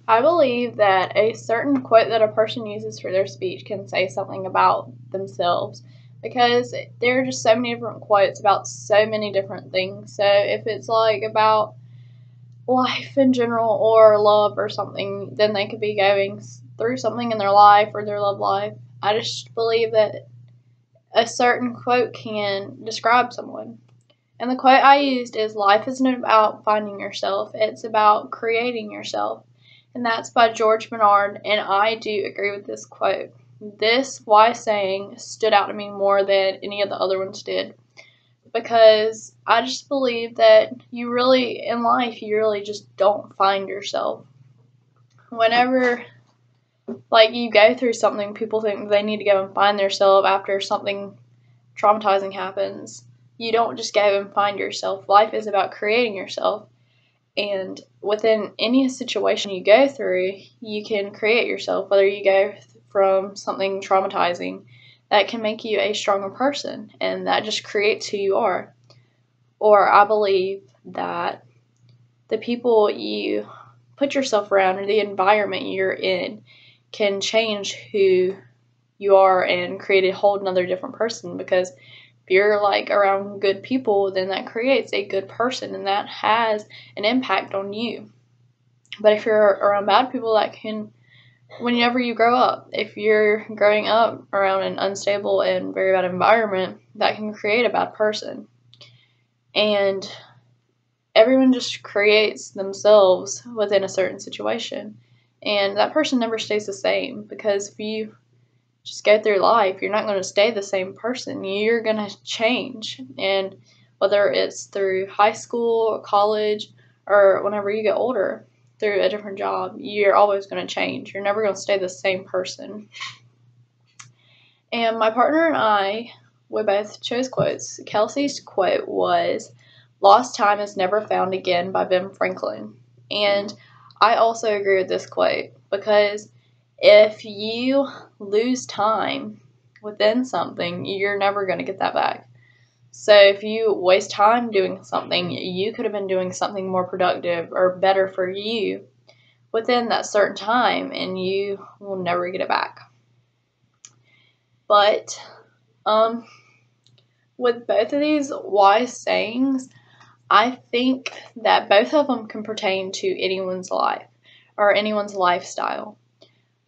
I believe that a certain quote that a person uses for their speech can say something about themselves, because there are just so many different quotes about so many different things. So if it's like about life in general or love or something, then they could be going through something in their life or their love life. I just believe that a certain quote can describe someone. And the quote I used is, "Life isn't about finding yourself, it's about creating yourself." And that's by George Bernard, and I do agree with this quote. This wise saying stood out to me more than any of the other ones did, because I just believe that you really, in life, you really just don't find yourself. Whenever, like, you go through something, people think they need to go and find themselves after something traumatizing happens. You don't just go and find yourself. Life is about creating yourself. And within any situation you go through, you can create yourself. Whether you go from something traumatizing, that can make you a stronger person, and that just creates who you are. Or I believe that the people you put yourself around or the environment you're in can change who you are and create a whole another different person, because if you're like around good people, then that creates a good person, and that has an impact on you. But if you're around bad people, that can, whenever you grow up, if you're growing up around an unstable and very bad environment, that can create a bad person. And everyone just creates themselves within a certain situation, and that person never stays the same, because if you just go through life, you're not going to stay the same person. You're going to change. And whether it's through high school or college, or whenever you get older, through a different job, you're always going to change. You're never going to stay the same person. And my partner and I, we both chose quotes. Kelsey's quote was, "Lost time is never found again," by Ben Franklin. And I also agree with this quote, because if you lose time within something, you're never going to get that back. So if you waste time doing something, you could have been doing something more productive or better for you within that certain time, and you will never get it back. But with both of these wise sayings, I think that both of them can pertain to anyone's life or anyone's lifestyle.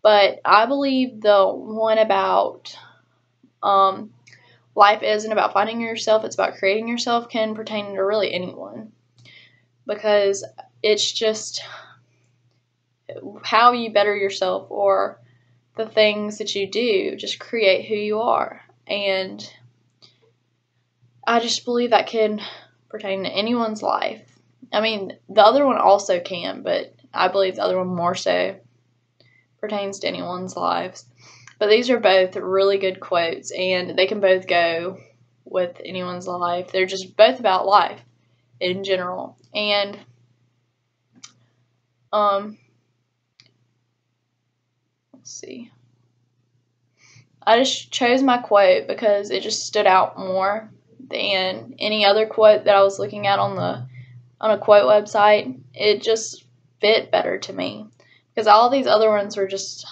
But I believe the one about life isn't about finding yourself, it's about creating yourself, can pertain to really anyone. Because it's just how you better yourself, or the things that you do just create who you are. And I just believe that can pertain to anyone's life. I mean, the other one also can, but I believe the other one more so pertains to anyone's lives. But these are both really good quotes, and they can both go with anyone's life. They're just both about life in general. And let's see. I just chose my quote because it just stood out more than any other quote that I was looking at on a quote website. It just fit better to me, because all these other ones were just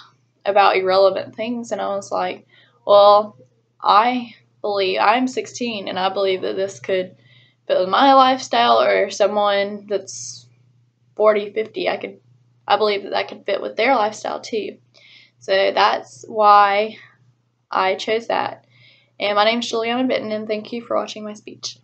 about irrelevant things, and I was like, well, I believe I'm 16, and I believe that this could fit with my lifestyle, or someone that's 40, 50, I believe that could fit with their lifestyle too. So that's why I chose that. And my name is Juliana Bitten, and thank you for watching my speech.